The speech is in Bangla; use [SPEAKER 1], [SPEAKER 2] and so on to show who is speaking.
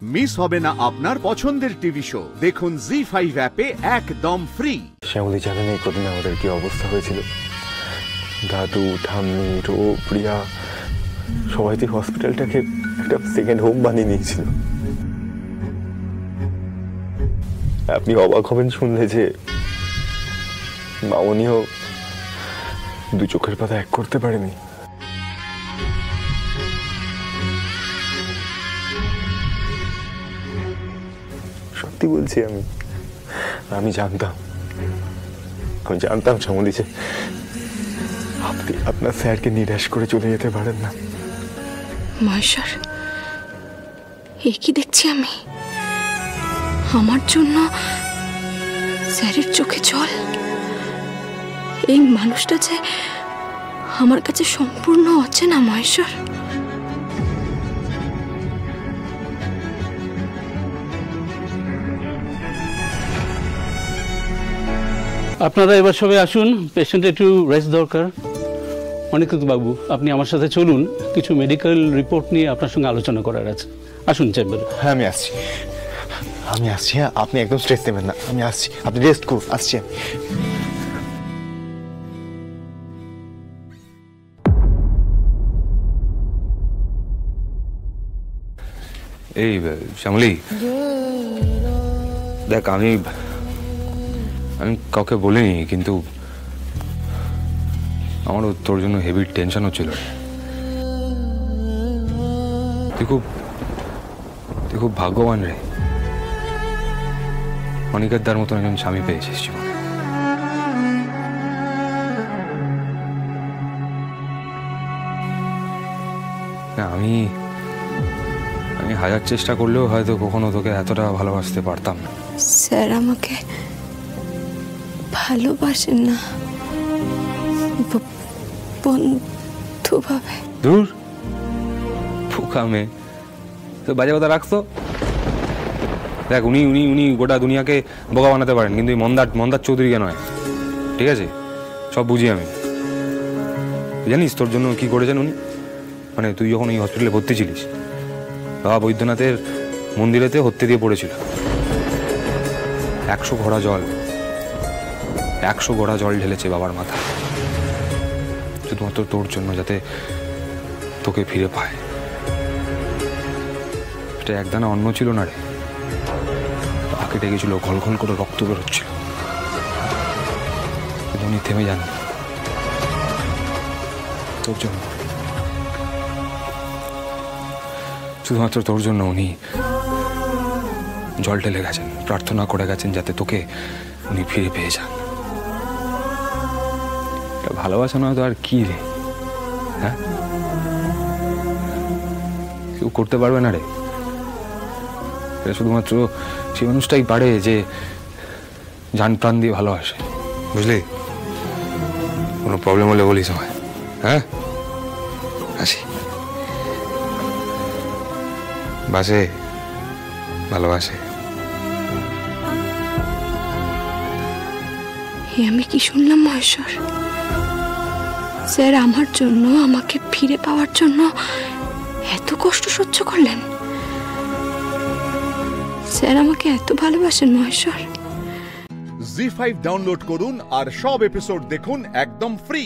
[SPEAKER 1] মিস হবে না আপনার পছন্দের টিভি শো। দেখুন জি5 অ্যাপে একদম ফ্রি।
[SPEAKER 2] শ্যামলী জানেন এই কদিন আমাদের কি অবস্থা হয়েছিল। দাদু, ঠাম্মি, রো, প্রিয়া সবাই তো হসপিটালটাকে একটা সেকেন্ড হোম বানিয়ে নিয়েছিল। আপনি অবাক হবেন শুনলে যে মামনিও দু চোখের পাতা এক করতে পারেনি। সত্যি বলছি, আমি জানতাম শ্যামলী যে আপনি আপনার স্যারকে নিরাশ করে চলে যেতে পারেন না।
[SPEAKER 3] মহেশ্বর, এ কি দেখছি আমি? আমার জন্য স্যারের চোখে জল। এই মানুষটা যে আমার কাছে সম্পূর্ণ অচেনা। মহেশ্বর,
[SPEAKER 4] আপনারা এবার সবাই আসুন, পেশেন্টের একটু রেস্ট দরকার। অনিকেত বাবু, আপনি আমার সাথে চলুন, কিছু মেডিকেল রিপোর্ট নিয়ে আপনার সঙ্গে আলোচনা করার আছে। আসুন চেম্বারে।
[SPEAKER 2] হ্যাঁ, আমি আসছি। হ্যাঁ, আপনি একদম স্ট্রেস নেবেন না, আমি আসছি। আপনি রেস্ট করুন, আসছি।
[SPEAKER 5] এই শ্যামলী, দেখ আমি কাউকে বলিনি, কিন্তু আমারও তোর জন্য হেভি টেনশন হচ্ছিল। তুই খুব ভাগ্যবান রে, অনিকেতদার মতন একজন স্বামী পেয়েছিস জীবনে। আমি হাজার চেষ্টা করলেও হয়তো কখনো তোকে এতটা ভালোবাসতে পারতাম না।
[SPEAKER 3] স্যার আমাকে ভালোবাসেন না, বন্ধু ভাবে।
[SPEAKER 5] দূর পোকা মেয়ে, তো বাজে কথা রাখতো। দেখ, উনি গোটা দুনিয়াকে বোকা বানাতে পারেন, কিন্তু এই মন্দার চৌধুরীকে নয়। ঠিক আছে, সব বুঝি আমি। জানিস তোর জন্য কি করেছেন উনি? মানে তুই যখন এই হসপিটালে ভর্তি ছিলিস, বাবা বৈদ্যনাথের মন্দিরেতে হত্যে দিয়ে পড়েছিল। 100 ঘোড়া জল ঢেলেছে বাবার মাথা, শুধুমাত্র তোর জন্য, যাতে তোকে ফিরে পায়। এটা একদানা অন্ন ছিল না রে, পা কেটে গেছিল, ঘল ঘল করে রক্ত বেরোচ্ছিল, কিন্তু উনি থেমে যান তোর জন্য। শুধুমাত্র তোর জন্য উনি জল ঢেলে গেছেন, প্রার্থনা করে গেছেন যাতে তোকে উনি ফিরে পেয়ে যান। ভালোবাসা নয় তো আর কি রে? হ্যাঁ, কেউ করতে পারবে না রে। এটা শুধুমাত্র সেই মানুষটাই পারে যে জান প্রাণ দিয়ে ভালোবাসে, বুঝলি? কোনো প্রবলেম হলে বলিস আমায়। হ্যাঁ, আসি। বাসে ভালোবাসে।
[SPEAKER 3] আমি কি শুনলাম মহেশ্বর? স্যার আমার জন্য, আমাকে ফিরে পাওয়ার জন্য এত কষ্ট সহ্য করলেন? স্যার আমাকে এত ভালোবাসেন মহেশ্বর?
[SPEAKER 1] জি5 ডাউনলোড করুন আর সব এপিসোড দেখুন একদম ফ্রি।